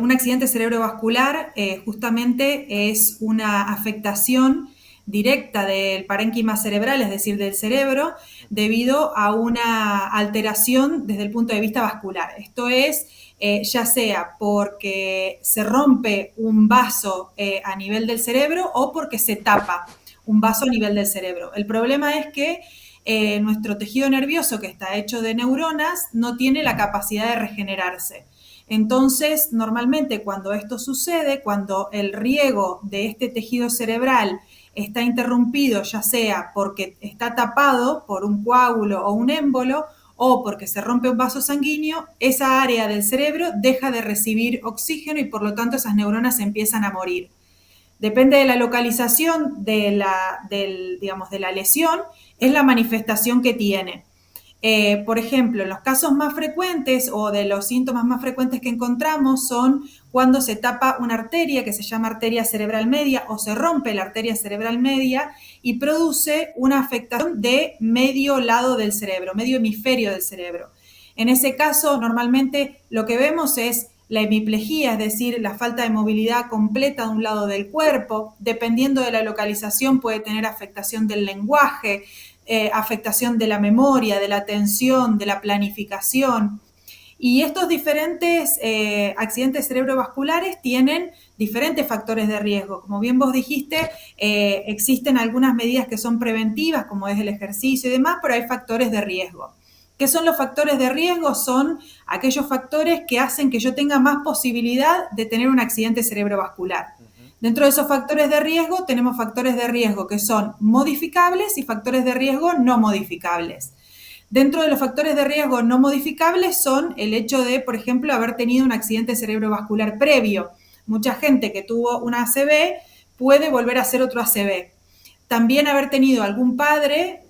un accidente cerebrovascular justamente es una afectación directa del parénquima cerebral, es decir, del cerebro, debido a una alteración desde el punto de vista vascular. Esto es, ya sea porque se rompe un vaso a nivel del cerebro o porque se tapa un vaso a nivel del cerebro. El problema es que nuestro tejido nervioso, que está hecho de neuronas, no tiene la capacidad de regenerarse. Entonces, normalmente cuando esto sucede, cuando el riego de este tejido cerebral está interrumpido, ya sea porque está tapado por un coágulo o un émbolo, o porque se rompe un vaso sanguíneo, esa área del cerebro deja de recibir oxígeno y por lo tanto esas neuronas empiezan a morir. Depende de la localización digamos, de la lesión, es la manifestación que tiene. Por ejemplo, los casos más frecuentes o de los síntomas más frecuentes que encontramos son cuando se tapa una arteria que se llama arteria cerebral media o se rompe la arteria cerebral media y produce una afectación de medio lado del cerebro, medio hemisferio del cerebro. En ese caso, normalmente lo que vemos es la hemiplegia, es decir, la falta de movilidad completa de un lado del cuerpo. Dependiendo de la localización puede tener afectación del lenguaje, afectación de la memoria, de la atención, de la planificación. Y estos diferentes accidentes cerebrovasculares tienen diferentes factores de riesgo. Como bien vos dijiste, existen algunas medidas que son preventivas, como es el ejercicio y demás, pero hay factores de riesgo. ¿Qué son los factores de riesgo? Son aquellos factores que hacen que yo tenga más posibilidad de tener un accidente cerebrovascular. Dentro de esos factores de riesgo tenemos factores de riesgo que son modificables y factores de riesgo no modificables. Dentro de los factores de riesgo no modificables son el hecho de, por ejemplo, haber tenido un accidente cerebrovascular previo. Mucha gente que tuvo una ACV puede volver a hacer otro ACV. También haber tenido algún padre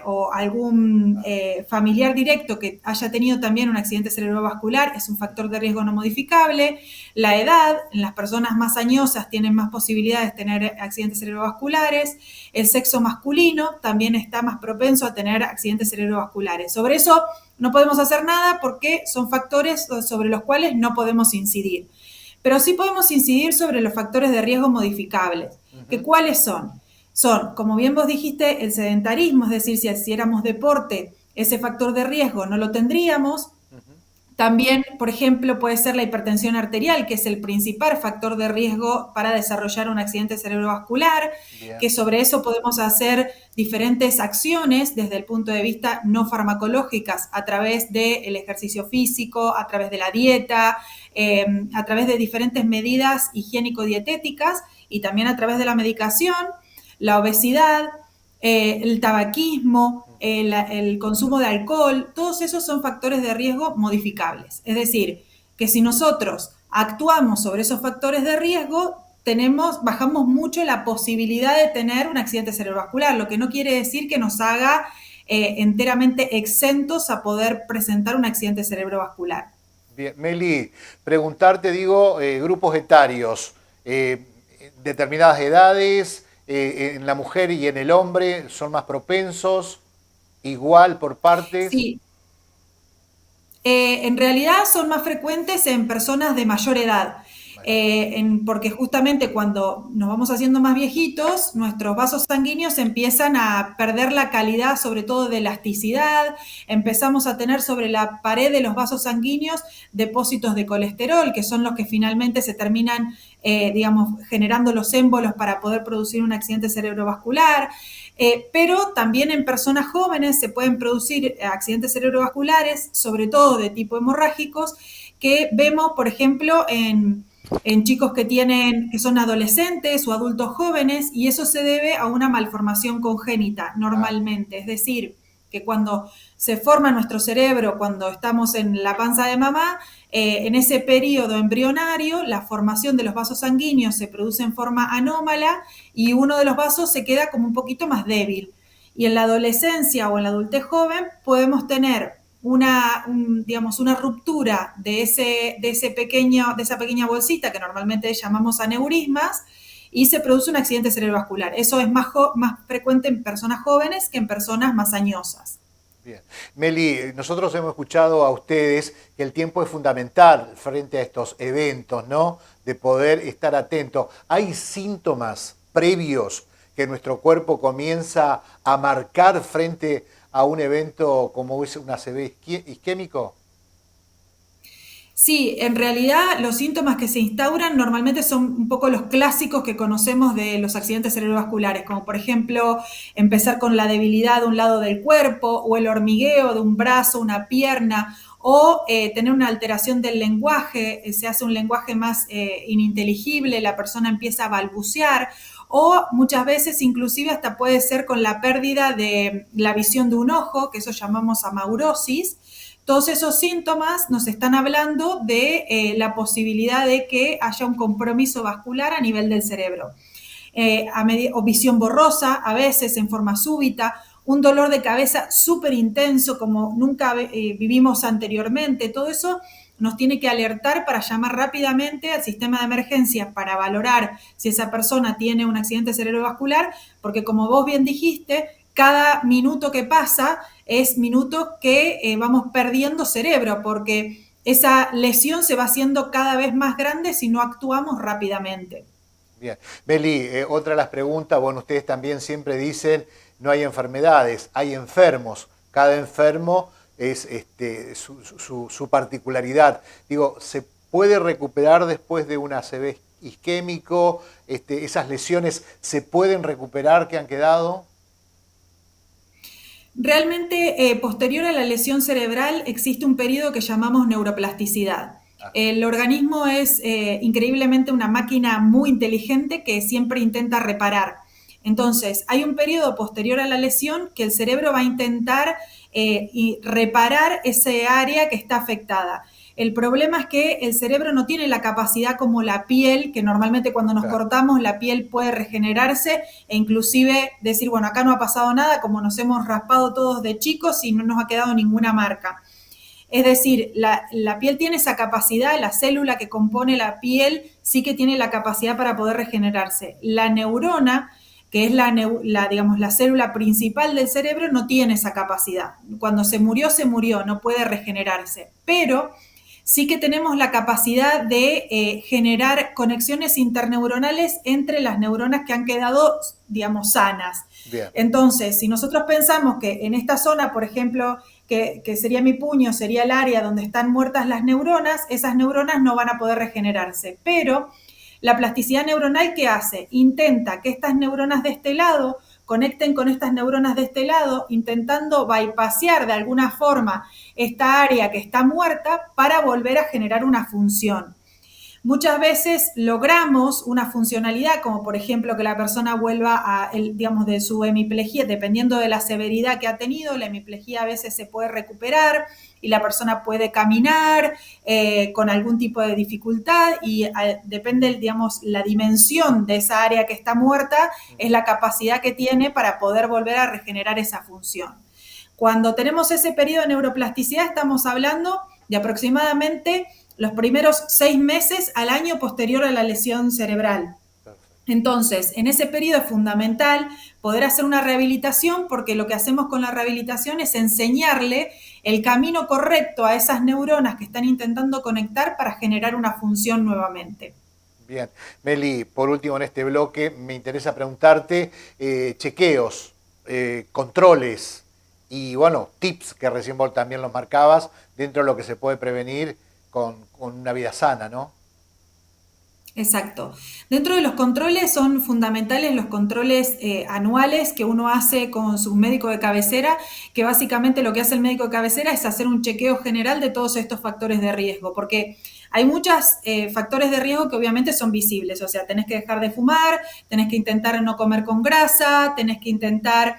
o algún familiar directo que haya tenido también un accidente cerebrovascular es un factor de riesgo no modificable. La edad, en las personas más añosas tienen más posibilidades de tener accidentes cerebrovasculares. El sexo masculino también está más propenso a tener accidentes cerebrovasculares. Sobre eso no podemos hacer nada porque son factores sobre los cuales no podemos incidir. Pero sí podemos incidir sobre los factores de riesgo modificables. ¿Que cuáles son? Son, como bien vos dijiste, el sedentarismo, es decir, si hiciéramos deporte, ese factor de riesgo no lo tendríamos. También, por ejemplo, puede ser la hipertensión arterial, que es el principal factor de riesgo para desarrollar un accidente cerebrovascular, que sobre eso podemos hacer diferentes acciones desde el punto de vista no farmacológicas, a través del ejercicio físico, a través de la dieta, a través de diferentes medidas higiénico-dietéticas y también a través de la medicación. La obesidad, el tabaquismo, el consumo de alcohol, todos esos son factores de riesgo modificables. Es decir, que si nosotros actuamos sobre esos factores de riesgo, bajamos mucho la posibilidad de tener un accidente cerebrovascular, lo que no quiere decir que nos haga enteramente exentos a poder presentar un accidente cerebrovascular. Bien, Meli, preguntarte, grupos etarios, determinadas edades, en la mujer y en el hombre son más propensos, igual por partes. Sí, en realidad son más frecuentes en personas de mayor edad. Porque justamente cuando nos vamos haciendo más viejitos, nuestros vasos sanguíneos empiezan a perder la calidad, sobre todo de elasticidad, empezamos a tener sobre la pared de los vasos sanguíneos depósitos de colesterol, que son los que finalmente se terminan, generando los émbolos para poder producir un accidente cerebrovascular. Pero también en personas jóvenes se pueden producir accidentes cerebrovasculares, sobre todo de tipo hemorrágicos, que vemos, por ejemplo, en chicos que son adolescentes o adultos jóvenes, y eso se debe a una malformación congénita normalmente. Es decir, que cuando se forma nuestro cerebro, cuando estamos en la panza de mamá, en ese periodo embrionario, la formación de los vasos sanguíneos se produce en forma anómala y uno de los vasos se queda como un poquito más débil. Y en la adolescencia o en la adultez joven podemos tener una ruptura de esa pequeña bolsita que normalmente llamamos aneurismas y se produce un accidente cerebrovascular. Eso es más frecuente en personas jóvenes que en personas más añosas. Bien. Meli, nosotros hemos escuchado a ustedes que el tiempo es fundamental frente a estos eventos, ¿no? De poder estar atento. ¿Hay síntomas previos que nuestro cuerpo comienza a marcar frente a un evento como es un ACV isquémico? Sí, en realidad los síntomas que se instauran normalmente son un poco los clásicos que conocemos de los accidentes cerebrovasculares, como por ejemplo empezar con la debilidad de un lado del cuerpo o el hormigueo de un brazo, una pierna, o tener una alteración del lenguaje, se hace un lenguaje más ininteligible, la persona empieza a balbucear, o muchas veces inclusive hasta puede ser con la pérdida de la visión de un ojo, que eso llamamos amaurosis. Todos esos síntomas nos están hablando de la posibilidad de que haya un compromiso vascular a nivel del cerebro. O visión borrosa, a veces en forma súbita, un dolor de cabeza súper intenso como nunca vivimos anteriormente. Todo eso nos tiene que alertar para llamar rápidamente al sistema de emergencia para valorar si esa persona tiene un accidente cerebrovascular, porque como vos bien dijiste, cada minuto que pasa es minuto que vamos perdiendo cerebro, porque esa lesión se va haciendo cada vez más grande si no actuamos rápidamente. Bien. Meli, otra de las preguntas, bueno, ustedes también siempre dicen, no hay enfermedades, hay enfermos. Cada enfermo es su particularidad. Digo, ¿se puede recuperar después de un ACV isquémico? ¿Esas lesiones se pueden recuperar que han quedado? Realmente, posterior a la lesión cerebral existe un periodo que llamamos neuroplasticidad. El organismo es increíblemente una máquina muy inteligente que siempre intenta reparar. Entonces, hay un periodo posterior a la lesión que el cerebro va a intentar reparar ese área que está afectada. El problema es que el cerebro no tiene la capacidad como la piel, que normalmente cuando nos cortamos la piel puede regenerarse e inclusive decir, bueno, acá no ha pasado nada, como nos hemos raspado todos de chicos y no nos ha quedado ninguna marca. Es decir, la piel tiene esa capacidad, la célula que compone la piel sí que tiene la capacidad para poder regenerarse. La neurona, que es digamos, la célula principal del cerebro, no tiene esa capacidad. Cuando se murió, no puede regenerarse. Pero sí que tenemos la capacidad de generar conexiones interneuronales entre las neuronas que han quedado, digamos, sanas. Bien. Entonces, si nosotros pensamos que en esta zona, por ejemplo, que sería mi puño, sería el área donde están muertas las neuronas, esas neuronas no van a poder regenerarse. Pero la plasticidad neuronal, ¿qué hace? Intenta que estas neuronas de este lado conecten con estas neuronas de este lado, intentando bypassear de alguna forma esta área que está muerta para volver a generar una función. Muchas veces logramos una funcionalidad, como por ejemplo que la persona vuelva a, digamos, de su hemiplegia, dependiendo de la severidad que ha tenido, la hemiplegia a veces se puede recuperar y la persona puede caminar con algún tipo de dificultad y depende, digamos, la dimensión de esa área que está muerta, es la capacidad que tiene para poder volver a regenerar esa función. Cuando tenemos ese periodo de neuroplasticidad, estamos hablando de aproximadamente los primeros 6 meses al año posterior a la lesión cerebral. Entonces, en ese periodo es fundamental poder hacer una rehabilitación porque lo que hacemos con la rehabilitación es enseñarle el camino correcto a esas neuronas que están intentando conectar para generar una función nuevamente. Bien. Meli, por último en este bloque me interesa preguntarte chequeos, controles y bueno, tips que recién vos también los marcabas dentro de lo que se puede prevenir con una vida sana, ¿no? Exacto. Dentro de los controles son fundamentales los controles anuales que uno hace con su médico de cabecera, que básicamente lo que hace el médico de cabecera es hacer un chequeo general de todos estos factores de riesgo, porque hay muchos factores de riesgo que obviamente son visibles, o sea, tenés que dejar de fumar, tenés que intentar no comer con grasa, tenés que intentar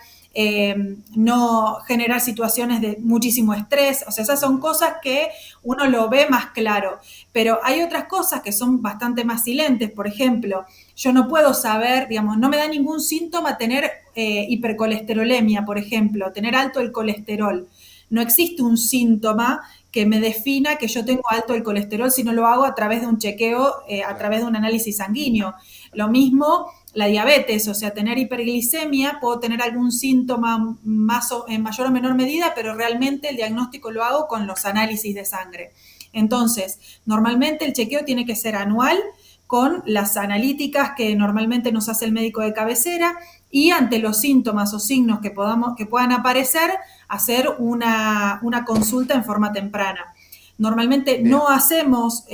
no generar situaciones de muchísimo estrés, o sea, esas son cosas que uno lo ve más claro, pero hay otras cosas que son bastante más silentes, por ejemplo, yo no puedo saber, digamos, no me da ningún síntoma tener hipercolesterolemia, por ejemplo, tener alto el colesterol. No existe un síntoma que me defina que yo tengo alto el colesterol si no lo hago a través de un chequeo, a través de un análisis sanguíneo. Lo mismo la diabetes, o sea, tener hiperglicemia, puedo tener algún síntoma más en mayor o menor medida, pero realmente el diagnóstico lo hago con los análisis de sangre. Entonces, normalmente el chequeo tiene que ser anual, con las analíticas que normalmente nos hace el médico de cabecera, y ante los síntomas o signos que puedan aparecer, hacer una consulta en forma temprana. Normalmente Bien. no hacemos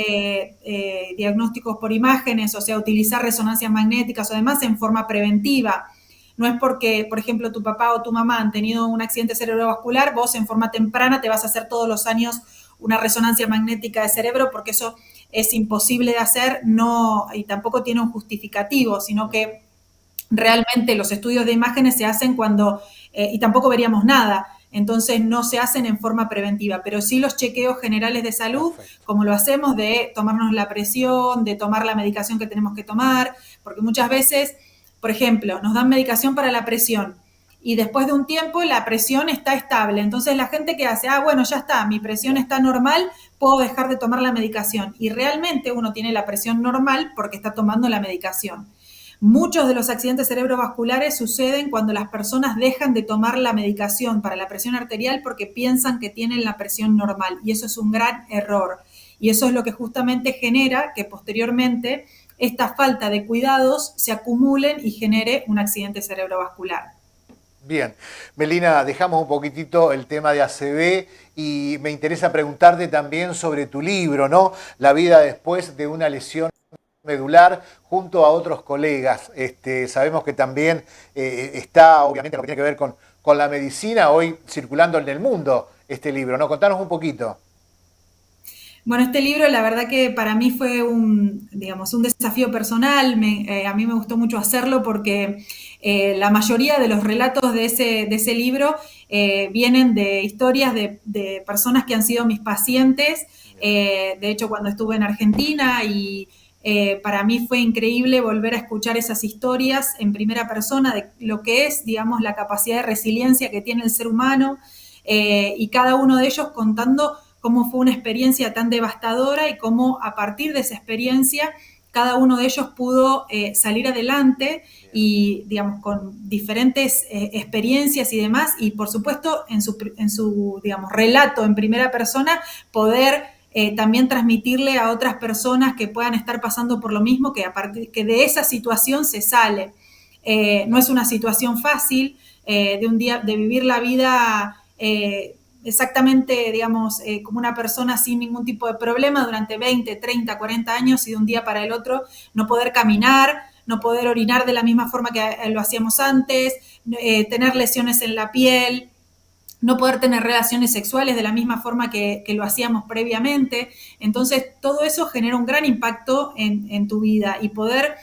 diagnósticos por imágenes, o sea, utilizar resonancias magnéticas o demás en forma preventiva. No es porque, por ejemplo, tu papá o tu mamá han tenido un accidente cerebrovascular, vos en forma temprana te vas a hacer todos los años una resonancia magnética de cerebro, porque eso es imposible de hacer, no, y tampoco tiene un justificativo, sino que realmente los estudios de imágenes se hacen cuando, y tampoco veríamos nada, entonces no se hacen en forma preventiva, pero sí los chequeos generales de salud, Perfecto. como lo hacemos de tomarnos la presión, de tomar la medicación que tenemos que tomar, porque muchas veces, por ejemplo, nos dan medicación para la presión, y después de un tiempo la presión está estable. Entonces la gente que hace, bueno, ya está, mi presión está normal, puedo dejar de tomar la medicación. Y realmente uno tiene la presión normal porque está tomando la medicación. Muchos de los accidentes cerebrovasculares suceden cuando las personas dejan de tomar la medicación para la presión arterial porque piensan que tienen la presión normal, y eso es un gran error. Y eso es lo que justamente genera que posteriormente esta falta de cuidados se acumulen y genere un accidente cerebrovascular. Bien, Melina, dejamos un poquitito el tema de ACV y me interesa preguntarte también sobre tu libro, ¿no? La vida después de una lesión medular, junto a otros colegas. Sabemos que también está, obviamente, lo que tiene que ver con la medicina, hoy circulando en el mundo este libro, ¿no? Contanos un poquito. Bueno, este libro la verdad que para mí fue un desafío personal. A mí me gustó mucho hacerlo porque la mayoría de los relatos de ese libro vienen de historias de personas que han sido mis pacientes. De hecho, cuando estuve en Argentina, y para mí fue increíble volver a escuchar esas historias en primera persona de lo que es, digamos, la capacidad de resiliencia que tiene el ser humano, y cada uno de ellos contando cómo fue una experiencia tan devastadora y cómo a partir de esa experiencia cada uno de ellos pudo salir adelante, y digamos con diferentes experiencias y demás, y por supuesto en su digamos relato en primera persona poder también transmitirle a otras personas que puedan estar pasando por lo mismo, que de esa situación se sale. No es una situación fácil, de vivir la vida exactamente, digamos, como una persona sin ningún tipo de problema durante 20, 30, 40 años, y de un día para el otro no poder caminar, no poder orinar de la misma forma que lo hacíamos antes, tener lesiones en la piel, no poder tener relaciones sexuales de la misma forma que lo hacíamos previamente. Entonces, todo eso genera un gran impacto en tu vida, y poder,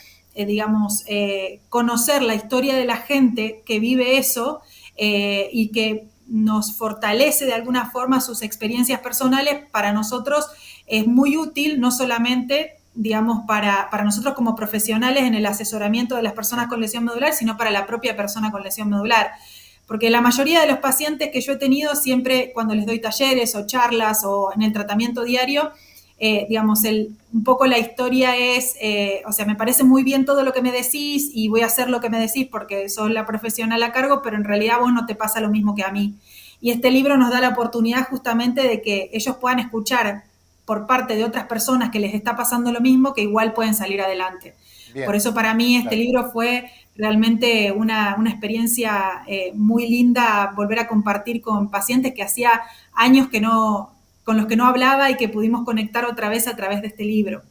conocer la historia de la gente que vive eso, y que nos fortalece de alguna forma sus experiencias personales, para nosotros es muy útil, no solamente digamos, para nosotros como profesionales en el asesoramiento de las personas con lesión medular, sino para la propia persona con lesión medular. Porque la mayoría de los pacientes que yo he tenido, siempre cuando les doy talleres o charlas o en el tratamiento diario, un poco la historia es, o sea, me parece muy bien todo lo que me decís y voy a hacer lo que me decís porque sos la profesional a cargo, pero en realidad a vos no te pasa lo mismo que a mí. Y este libro nos da la oportunidad justamente de que ellos puedan escuchar por parte de otras personas que les está pasando lo mismo, que igual pueden salir adelante. Bien, Por eso para mí este libro fue realmente una experiencia muy linda, volver a compartir con pacientes que hacía años con los que no hablaba, y que pudimos conectar otra vez a través de este libro.